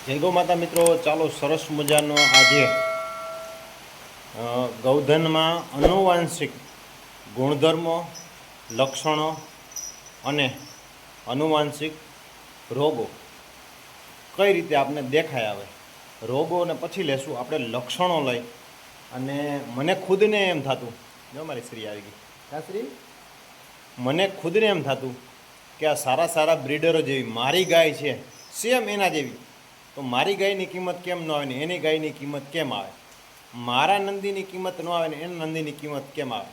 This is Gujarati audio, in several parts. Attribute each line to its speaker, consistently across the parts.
Speaker 1: જય ગૌ માતા મિત્રો, ચાલો સરસ મજાનો આજે ગૌધનમાં આનુવાંશિક ગુણધર્મો, લક્ષણો અને આનુવાંશિક રોગો કઈ રીતે આપને દેખાય આવે. રોગોને પછી લેશું આપણે લક્ષણો લઈ. અને મને ખુદને એમ થતું, જો મારી શ્રી આવી ગઈ, હા શ્રી, મને ખુદને એમ થતું કે આ સારા સારા બ્રીડરો જેવી મારી ગાય છે સેમ એના જેવી, તો મારી ગાયની કિંમત કેમ ન આવે ને એની ગાયની કિંમત કેમ આવે, મારા નંદીની કિંમત ન આવે ને એના નંદીની કિંમત કેમ આવે.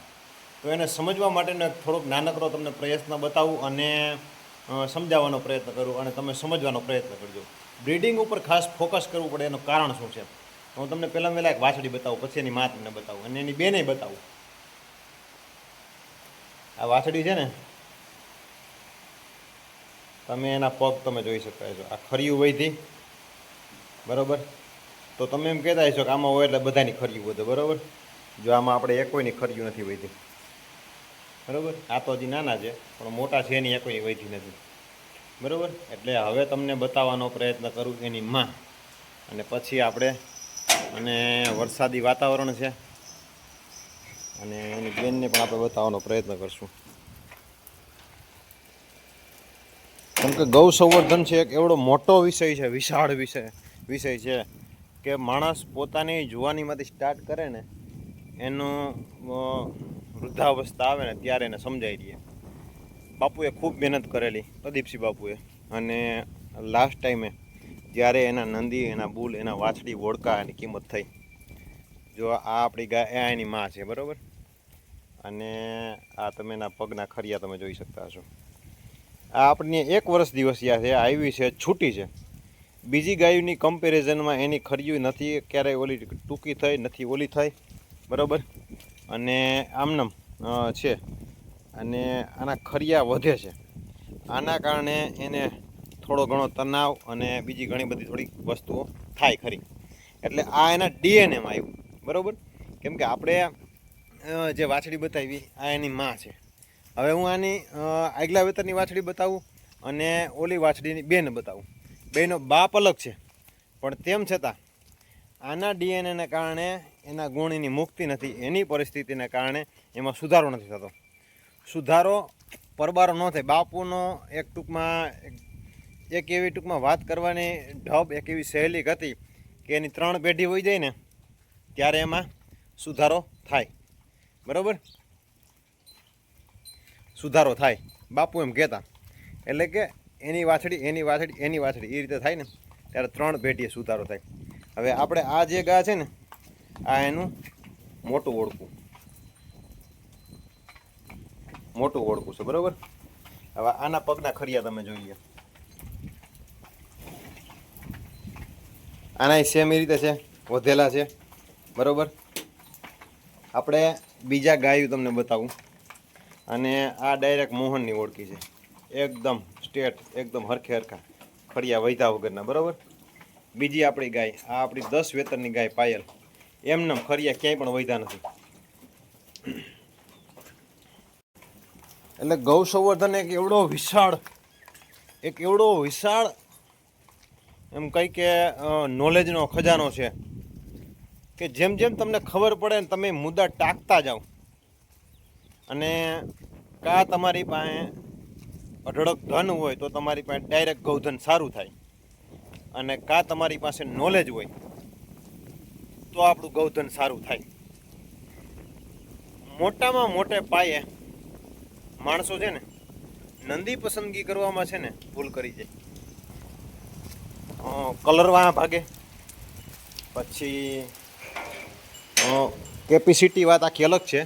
Speaker 1: તો એને સમજવા માટેનો થોડોક નાનકડો તમને પ્રયત્ન બતાવું અને સમજાવવાનો પ્રયત્ન કરું અને તમે સમજવાનો પ્રયત્ન કરજો. બ્રીડિંગ ઉપર ખાસ ફોકસ કરવું પડે, એનું કારણ શું છે. હું તમને પહેલાં એક વાછડી બતાવું, પછી એની મા તમને બતાવું અને એની બેને બતાવું. આ વાછડી છે ને, તમે એના પગ તમે જોઈ શકાય છો. આ ખરીયું વૈધી, બરાબર. તો તમે એમ કહેતા હશો કે આમાં હોય એટલે બધાની ખરીયું વધે, બરાબર. જો આમાં આપણે એકોઈની ખરીયું નથી વૈધી, બરાબર. આ તો હજી નાના છે, પણ મોટા છે એની એકોઈ વૈધી નથી, બરાબર. એટલે હવે તમને બતાવવાનો પ્રયત્ન કરું એની માં, અને પછી આપણે, અને વરસાદી વાતાવરણ છે અને એની બેનને પણ આપણે બતાવવાનો પ્રયત્ન કરશું. કેમ કે ગૌ સંવર્ધન છે એક એવડો મોટો વિષય છે, વિશાળ વિષય છે કે માણસ પોતાની જુવાનીમાંથી સ્ટાર્ટ કરે ને, એનું વૃદ્ધાવસ્થા આવે ને ત્યારે એને સમજાઈ દે. બાપુએ ખૂબ મહેનત કરેલી, પ્રદીપસિંહ બાપુએ, અને લાસ્ટ ટાઈમે જ્યારે એના નંદી, એના બુલ, એના વાછડી ઓળકા એની કિંમત થઈ. જો આ આપણી ગાય એની માં છે, બરાબર. અને આ તમે એના પગના ખરિયા તમે જોઈ શકતા હશો. આ આપણને 1 વર્ષ દિવસ યા છે, આવી છે, છૂટી છે. બીજી ગાયોની કમ્પેરિઝનમાં એની ખરીયું નથી ક્યારેય ઓલી ટૂંકી થઈ નથી, ઓલી થઈ, બરાબર. અને આમનામ છે, અને આના ખરિયા વધે છે. આના કારણે એને થોડો ઘણો તણાવ અને બીજી ઘણી બધી થોડી વસ્તુઓ થાય ખરી. એટલે આ એના ડીએનએમાં આવ્યું, બરાબર. કેમ કે આપણે જે વાછડી બતાવી આ એની માં છે. હવે હું આની આગલા વેતરની વાછડી બતાવું અને ઓલી વાછડીની બેન બતાવું. બેનો બાપ અલગ છે, પણ તેમ છતાં આના ડીએનએને કારણે એના ગુણની મુક્તિ નથી, એની પરિસ્થિતિને કારણે એમાં સુધારો નથી થતો. સુધારો પરબારો ન થાય. બાપુનો એક ટૂંકમાં એક એવી ટૂંકમાં વાત કરવાની ઢબ, એક એવી શૈલી હતી કે એની 3 પેઢી હોઈ જાય ને ત્યારે એમાં સુધારો થાય, બરાબર. સુધારો થાય, બાપુ એમ કહેતા. એટલે કે એની વાછડી, એની વાછડી, એની વાછડી, એ રીતે થાય ને ત્યારે 3 પેઢીએ સુધારો થાય. હવે આપણે આ જે ગા છે ને, આ એનું મોટું ઓળખું છે, બરાબર. હવે આના પગના ખરિયા તમે જોઈ લો. આના સેમ એ રીતે છે, વધેલા છે, બરાબર. આપણે બીજા ગાયું તમને બતાવું. અને આ ડાયરેક્ટ મોહનની ઓળખી છે, એકદમ સ્ટેટ, એકદમ હરખે હરખા ખડિયા વૈધા વગરના, બરાબર. બીજી આપણી ગાય, આ આપણી 10 વેતરની ગાય પાયલ, એમને ખડિયા ક્યાંય પણ વૈધા નથી. એટલે ગૌ સંવર્ધન એક એવડો વિશાળ એમ કંઈ કે નોલેજનો ખજાનો છે કે જેમ જેમ તમને ખબર પડે ને તમે મુદ્દા ટાંકતા જાઓ. અને કાં તમારી પાસે અઢળક ધન હોય તો તમારી પાસે ડાયરેક્ટ ગૌધન સારું થાય, અને કાં તમારી પાસે નોલેજ હોય તો આપણું ગૌધન સારું થાય. મોટામાં મોટે પાયે માણસો છે ને નંદી પસંદગી કરવામાં છે ને ભૂલ કરી જાય. કલરવા ભાગે, પછી કેપેસિટી વાત આખી અલગ છે.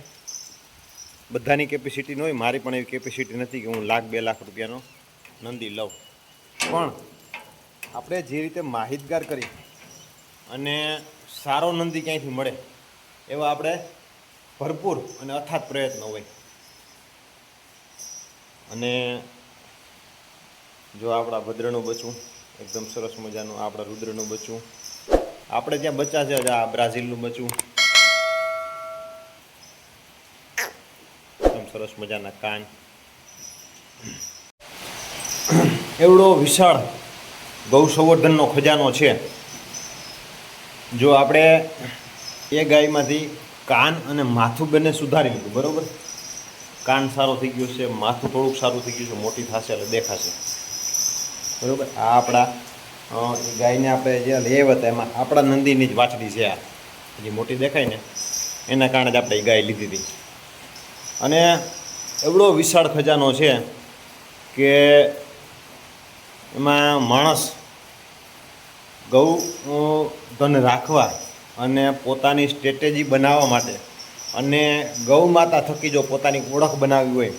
Speaker 1: બધાની કેપેસિટી ન હોય, મારી પણ એવી કેપેસિટી નથી કે હું 1,00,000-2 લાખ રૂપિયાનો નંદી લઉં. પણ આપણે જે રીતે માહિતગાર કરી અને સારો નંદી ક્યાંયથી મળે એવા આપણે ભરપૂર અને અથાગ પ્રયત્ન હોય. અને જો આપણા ભદ્રનું બચ્ચું એકદમ સરસ મજાનું, આપણા રુદ્રનું બચ્ચું, આપણે ત્યાં બચ્ચા છે, આ બ્રાઝિલનું બચ્ચું, એકદમ સરસ મજાના કાન, એવડો વિશાળ ગૌ સંવર્ધનનો ખજાનો છે. જો આપણે એ ગાયમાંથી કાન અને માથું બંને સુધારી લીધું, બરાબર, કાન સારો થઈ ગયો છે, માથું થોડુંક સારું થઈ ગયું છે, મોટી થશે એટલે દેખાશે, બરાબર. આ આપણા એ ગાયને આપણે જે લેવા હતા એમાં આપણા નંદીની જ વાછડી છે. આ જે મોટી દેખાય ને એના કારણે જ આપણે એ ગાય લીધી હતી. અને એવડો વિશાળ ખજાનો છે કે એમાં માણસ ગૌ ધન રાખવા અને પોતાની સ્ટ્રેટેજી બનાવવા માટે અને ગૌ માતા થકી જો પોતાની ઓળખ બનાવવી હોય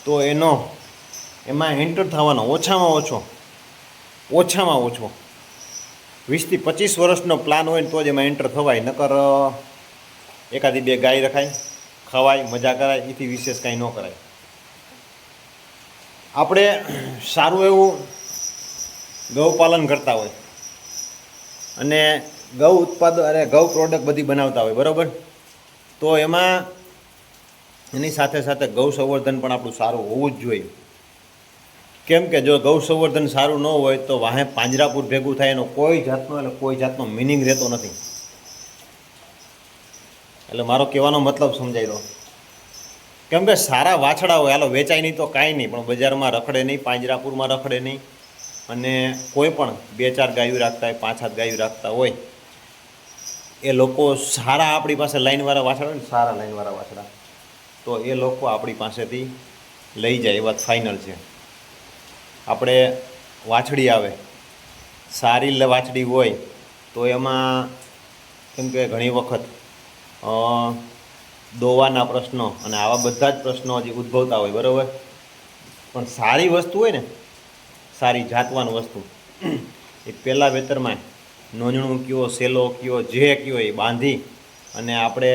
Speaker 1: તો એમાં એન્ટર થવાનો ઓછામાં ઓછો 20થી 25 વર્ષનો પ્લાન હોય ને તો જ એમાં એન્ટર થવાય. નકર એકાદી બે ગાય રખાય, ખવાય, મજા કરાય, એથી વિશેષ કાંઈ ન કરાય. આપણે સારું એવું ગૌપાલન કરતા હોય અને ગૌ ઉત્પાદન અને ગૌ પ્રોડક્ટ બધી બનાવતા હોય, બરાબર, તો એમાં એની સાથે સાથે ગૌ સંવર્ધન પણ આપણું સારું હોવું જ જોઈએ. કેમ કે જો ગૌ સંવર્ધન સારું ન હોય તો વાહે પાંજરાપુર ભેગું થાય એનો કોઈ જાતનો મિનિંગ રહેતો નથી. એટલે મારો કહેવાનો મતલબ સમજાઈ દો. કેમ કે સારા વાછડા હોય, હાલો વેચાય નહીં તો કાંઈ નહીં, પણ બજારમાં રખડે નહીં, પાંજરાપુરમાં રખડે નહીં. અને કોઈ પણ 2-4 ગાયું રાખતા હોય, 5-7 ગાયું રાખતા હોય એ લોકો સારા આપણી પાસે લાઈનવાળા વાછડા હોય ને, સારા લાઈનવાળા વાછડા, તો એ લોકો આપણી પાસેથી લઈ જાય, એ વાત ફાઇનલ છે. આપણે વાછડી આવે, સારી વાછડી હોય તો એમાં કેમ કે ઘણી વખત દોવાના પ્રશ્નો અને આવા બધા જ પ્રશ્નો હજી ઉદ્ભવતા હોય, બરાબર. પણ સારી વસ્તુ હોય ને, સારી જાતવાન વસ્તુ, એ પહેલાં વેતરમાં નોંધણું કયો, સેલો કયો, જે કયો એ બાંધી અને આપણે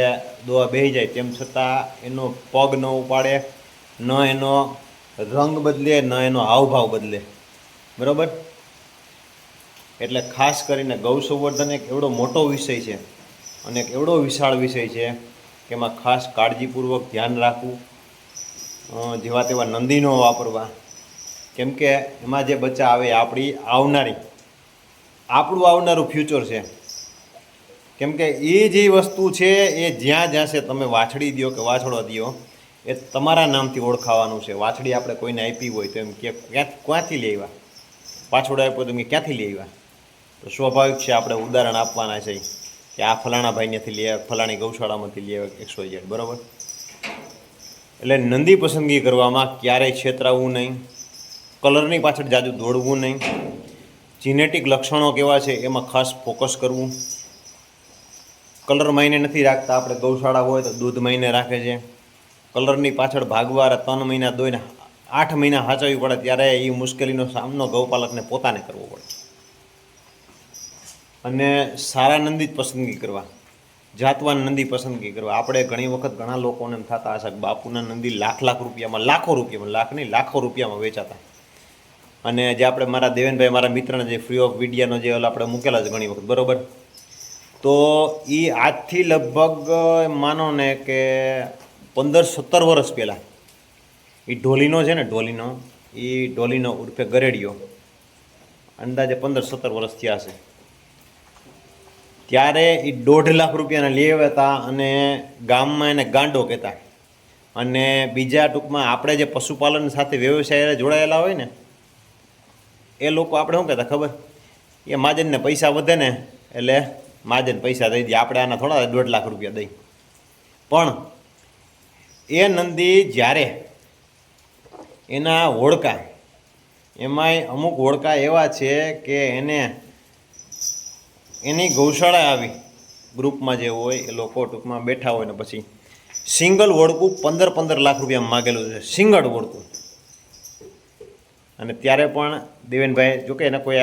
Speaker 1: દોવા બેસી જાય, તેમ છતાં એનો પગ ન ઉપાડે, ન એનો રંગ બદલે, ન એનો હાવભાવ બદલે, બરાબર. એટલે ખાસ કરીને ગૌ સંવર્ધન એક એવડો મોટો વિષય છે અને એક એવડો વિશાળ વિષય છે કે એમાં ખાસ કાળજીપૂર્વક ધ્યાન રાખવું. જેવા તેવા નંદી ન વાપરવા, કેમ કે એમાં જે બચ્ચા આવે આપણું આવનારું ફ્યુચર છે. કેમ કે એ જે વસ્તુ છે એ જ્યાં જશે તમે વાછડી દો કે વાછડો દો એ તમારા નામથી ઓળખાવાનું છે. વાછડી આપણે કોઈને આપી હોય તો એમ કે ક્યાંથી લઈ આવ્યા, પાછોડો આપ્યો તો એમ ક્યાંથી લઈ આવ્યા, તો સ્વાભાવિક છે આપણે ઉદાહરણ આપવાના છે કે આ ફલાણા ભાઈનેથી લઈ આવ્યા, ફલાણી ગૌશાળામાંથી લઈ આવ્યા, XYZ, બરાબર. એટલે નંદી પસંદગી કરવામાં ક્યારેય છેતરાવું નહીં, કલરની પાછળ જાજુ દોડવું નહીં, જીનેટિક લક્ષણો કેવા છે એમાં ખાસ ફોકસ કરવું. કલર મહિને નથી રાખતા આપણે, ગૌશાળા હોય તો દૂધ મહિને રાખે છે. કલરની પાછળ ભાગવા 3 મહિના દોઈને 8 મહિના સાચવવી પડે, ત્યારે એ મુશ્કેલીનો સામનો ગૌપાલકને પોતાને કરવો પડે. અને સારા નંદી જ પસંદગી કરવા, જાતવાન નંદી પસંદગી કરવા. આપણે ઘણી વખત ઘણા લોકોને એમ થતા હશે કે બાપુના નંદી લાખ રૂપિયામાં, લાખો રૂપિયામાં વેચાતા. અને જે આપણે મારા દેવેનભાઈ, મારા મિત્રને જે ફ્રી ઓફ વિડીયાનો જે આપણે મૂકેલા છે ઘણી વખત, બરાબર, તો એ આજથી લગભગ માનો ને કે 15-17 વર્ષ પહેલાં એ ઢોલીનો છે ને, ઢોલીનો ઉર્ફે ગરેડિયો, અંદાજે 15-17 વર્ષ થયા છે. ત્યારે એ 1.5 લાખ રૂપિયાના લેવા હતા અને ગામમાં એને ગાંડો કહેતા. અને બીજા ટૂંકમાં આપણે જે પશુપાલન સાથે વ્યવસાય જોડાયેલા હોય ને એ લોકો આપણે શું કહેતા ખબર, એ મહાજનને પૈસા વધે ને એટલે મહાજન પૈસા દઈ દે, આપણે આના થોડા 1.5 લાખ રૂપિયા દઈ. પણ એ નંદી જ્યારે એના હોડકા, એમાંય અમુક હોડકા એવા છે કે એની ગૌશાળા આવી ગ્રુપમાં જે હોય એ લોકો ટૂંકમાં બેઠા હોય ને પછી સિંગલ હોડકું 15-15 લાખ રૂપિયામાં માગેલું છે, સિંગલ હોડકું. અને ત્યારે પણ દેવેનભાઈ, જોકે એને કોઈ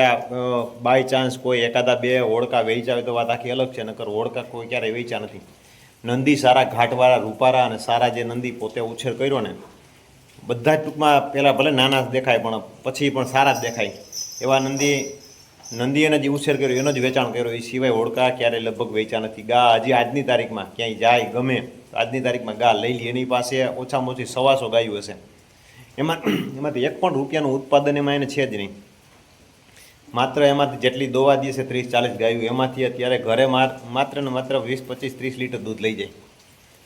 Speaker 1: બાય ચાન્સ કોઈ એકાદા 2 હોડકા વેચાવે તો વાત આખી અલગ છે, નકર હોડકા કોઈ ક્યારેય વેચ્યા નથી. નંદી સારા ઘાટવાળા, રૂપારા અને સારા જે નંદી પોતે ઉછેર કર્યો ને, બધા જ ટૂંકમાં પહેલાં ભલે નાના જ દેખાય પણ પછી પણ સારા જ દેખાય એવા નંદી એને જે ઉછેર કર્યો એનો જ વેચાણ કર્યો. એ સિવાય હોડકા ક્યારેય લગભગ વેચ્યા નથી. ગા હજી આજની તારીખમાં ક્યાંય જાય ગમે આજની તારીખમાં ગા લઈ લે, એની પાસે ઓછામાં ઓછી 125 ગાયું હશે. એમાંથી 1 પણ રૂપિયાનું ઉત્પાદન એમાં એને છે જ નહીં. માત્ર એમાંથી જેટલી દોવા દે છે 30-40 ગાયું, એમાંથી અત્યારે ઘરે માત્ર ને માત્ર 20-25-30 લીટર દૂધ લઈ જાય.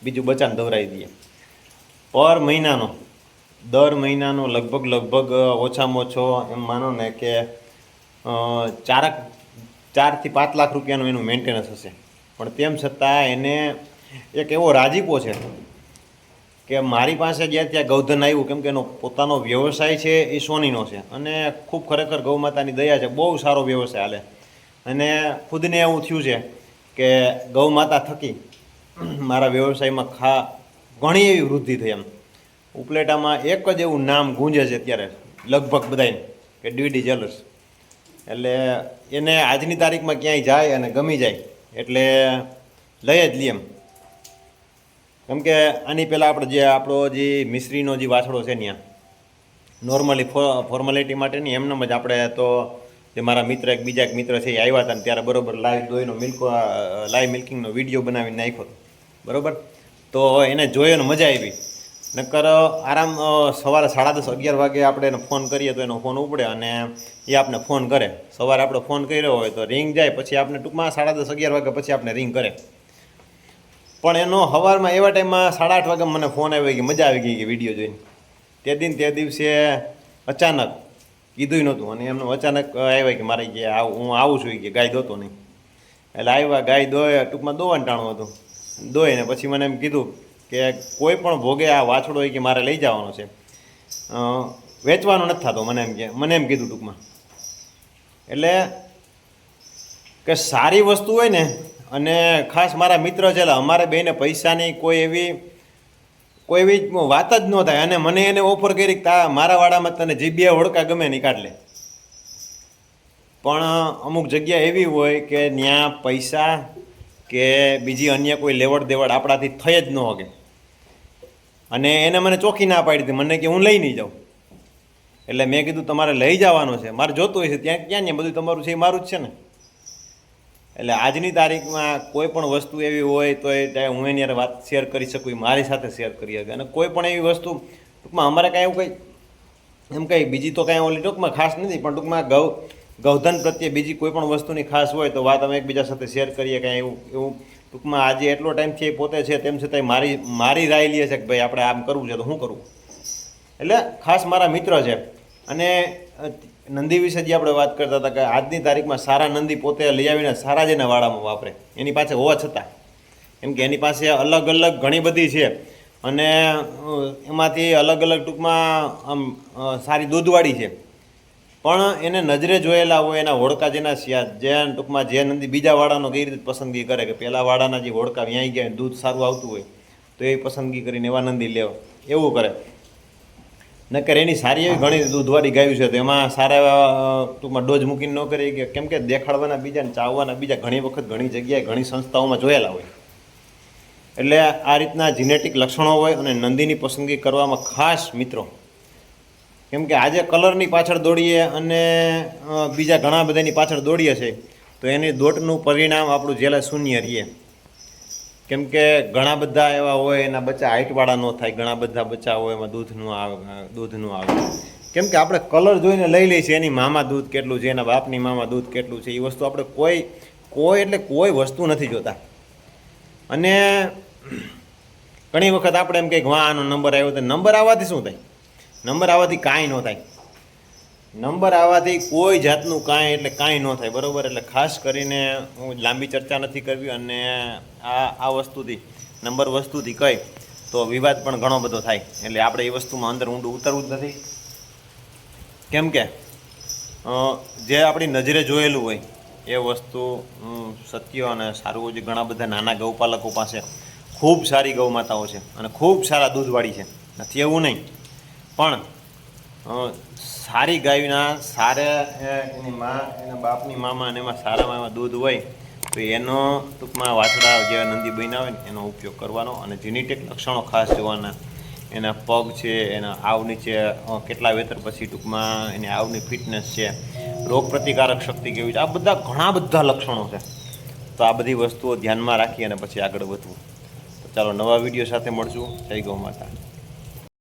Speaker 1: બીજું બચાને દવરાવી દઈએ. પર મહિનાનો, દર મહિનાનો લગભગ ઓછામાં ઓછો એમ માનો ને કે 4-5 લાખ રૂપિયાનું એનું મેન્ટેનન્સ હશે. પણ તેમ છતાં એને એક એવો રાજીપો છે કે મારી પાસે ગયા ત્યાં ગૌધન આવ્યું, કેમ કે એનો પોતાનો વ્યવસાય છે એ સોનીનો છે અને ખૂબ ખરેખર ગૌ માતાની દયા છે, બહુ સારો વ્યવસાય હાલે. અને ખુદને એવું થયું છે કે ગૌ માતા થકી મારા વ્યવસાયમાં ઘણી એવી વૃદ્ધિ થઈ. એમ ઉપલેટામાં એક જ એવું નામ ગુંજે છે અત્યારે લગભગ બધાને કે ડીડી જ્વેલર્સ. એટલે એને આજની તારીખમાં ક્યાંય જાય અને ગમી જાય એટલે લઈ જ લઈએ. એમ કેમ કે આની પહેલાં આપણો જે મિશ્રીનો જે વાછડો છે ત્યાં નોર્મલી ફોર્માલિટી માટેની એમનેમ જ આપણે તો જે મારા મિત્ર બીજા એક મિત્ર છે એ આવ્યા હતા ને ત્યારે બરાબર લાઈવ દોઈનો લાઈવ મિલ્કિંગનો વિડીયો બનાવીને નાખ્યો બરાબર. તો એને જોઈને મજા આવી. નકર આરામ સવારે 10:30-11 વાગે આપણે એને ફોન કરીએ તો એનો ફોન ઉપડે અને એ આપણે ફોન કરે. સવારે આપણે ફોન કર્યો હોય તો રિંગ જાય, પછી આપણે ટૂંકમાં 10:30-11 વાગ્યા પછી આપણે રિંગ કરે. પણ એનો સવારમાં એવા ટાઈમમાં 8:30 વાગે મને ફોન આવ્યો કે મજા આવી ગઈ કે વિડીયો જોઈને. તે દિવસે અચાનક કીધું નહોતું અને એમનું અચાનક આવ્યા કે મારે કે હું આવું છું કે ગાય દોતો નહીં. એટલે આવ્યા, ગાય દોય, ટૂંકમાં દોવાનું ટાણું હતું. દોઈને પછી મને એમ કીધું કે કોઈ પણ ભોગે આ વાછડો હોય કે મારે લઈ જવાનો છે, વેચવાનો નથી થતો મને એમ કીધું ટૂંકમાં. એટલે કે સારી વસ્તુ હોય ને, અને ખાસ મારા મિત્ર છે એટલે અમારે બેને પૈસાની કોઈ એવી વાત જ ન થાય. અને મને એને ઓફર કરી કે મારા વાડામાં તને જે 2 હોડકા ગમે ને કાઢ લે. પણ અમુક જગ્યા એવી હોય કે ત્યાં પૈસા કે બીજી અન્ય કોઈ લેવડ દેવડ આપણાથી થઈ જ ન શકે. અને એને મને ચોખ્ખી ના પાડી હતી, મને કે હું લઈ નહીં જાઉં. એટલે મેં કીધું તમારે લઈ જવાનું છે, મારે જોતું હોય છે ક્યાં બધું તમારું છે એ મારું જ છે ને. એટલે આજની તારીખમાં કોઈ પણ વસ્તુ એવી હોય તો એ હું એની યાર વાત શેર કરી શકું, મારી સાથે શેર કરી શકે. અને કોઈ પણ એવી વસ્તુ ટૂંકમાં અમારે કાંઈ એવું કંઈ બીજી તો કાંઈ ઓલી ટૂંકમાં ખાસ નથી, પણ ટૂંકમાં ગૌધન પ્રત્યે બીજી કોઈ પણ વસ્તુની ખાસ હોય તો વાત અમે એકબીજા સાથે શેર કરીએ. કાંઈ એવું ટૂંકમાં આજે એટલો ટાઈમથી એ પોતે છે તેમ છતાંય મારી રાય લે છે કે ભાઈ આપણે આમ કરવું છે તો શું કરવું. એટલે ખાસ મારા મિત્ર છે. અને નંદી વિશે જે આપણે વાત કરતા હતા કે આજની તારીખમાં સારા નંદી પોતે લઈ આવીને સારા જ એના વાડામાં વાપરે, એની પાસે હોવા છતાં. કેમ કે એની પાસે અલગ અલગ ઘણી બધી છે અને એમાંથી અલગ ટૂંકમાં આમ સારી દૂધવાળી છે. પણ એને નજરે જોયેલા હોય એના હોડકા જેના જે ટૂંકમાં જે નંદી બીજા વાડાનો કઈ રીતે પસંદગી કરે કે પહેલાં વાડાના જે હોડકા વ્યાઈ ગયા દૂધ સારું આવતું હોય તો એ પસંદગી કરીને એવા નંદી લેવા એવું કરે. નકર એની સારી એવી ઘણી દૂધવાળી ગાયું છે તો એમાં સારા એવા ટૂંકમાં ડોઝ મૂકીને ન કરી કે કેમ કે દેખાડવાના બીજા ને ચાવવાના બીજા ઘણી વખત ઘણી જગ્યાએ ઘણી સંસ્થાઓમાં જોયેલા હોય. એટલે આ રીતના જીનેટિક લક્ષણો હોય અને નંદીની પસંદગી કરવામાં ખાસ મિત્રો, કેમ કે આજે કલરની પાછળ દોડીએ અને બીજા ઘણા બધાની પાછળ દોડીએ છીએ તો એની દોટનું પરિણામ આપણું જેલા શૂન્ય રહીએ. કેમ કે ઘણા બધા એવા હોય એના બચ્ચા હાઇટવાળા ન થાય, ઘણા બધા બચ્ચા હોય એમાં દૂધનું આવે. કેમ કે આપણે કલર જોઈને લઈ લઈએ છીએ એની મામા દૂધ કેટલું છે, એના બાપની મામા દૂધ કેટલું છે. એ વસ્તુ આપણે કોઈ વસ્તુ નથી જોતા. અને ઘણી વખત આપણે એમ કંઈક આનો નંબર આવ્યો તો નંબર આવવાથી શું થાય? નંબર આવવાથી કાંઈ ન થાય. નંબર આવવાથી કોઈ જાતનું કાંઈ એટલે કાંઈ ન થાય બરાબર. એટલે ખાસ કરીને હું લાંબી ચર્ચા નથી કરવી અને આ વસ્તુથી નંબર વસ્તુથી કહી તો વિવાદ પણ ઘણો બધો થાય. એટલે આપણે એ વસ્તુમાં અંદર ઊંડું ઉતરવું જ નથી. કેમ કે જે આપણી નજરે જોયેલું હોય એ વસ્તુ સત્ય અને સારું. જે ઘણા બધા નાના ગૌપાલકો પાસે ખૂબ સારી ગૌ માતાઓ છે અને ખૂબ સારા દૂધવાળી છે, નથી એવું નહીં. પણ સારી ગાયના એની એના બાપની મામા અને એમાં સારામાં એમાં દૂધ હોય તો એનો ટૂંકમાં વાછડા જે નંદી બન્યા હોય ને એનો ઉપયોગ કરવાનો. અને જીનેટિક લક્ષણો ખાસ જોવાના. એના પગ છે, એના આવ નીચે કેટલા વેતર પછી ટૂંકમાં એની આવની ફિટનેસ છે, રોગ પ્રતિકારક શક્તિ કેવી છે, આ બધા ઘણા બધા લક્ષણો છે. તો આ બધી વસ્તુઓ ધ્યાનમાં રાખી અને પછી આગળ વધવું. તો ચાલો નવા વિડીયો સાથે મળશું. જય ગૌ માતા.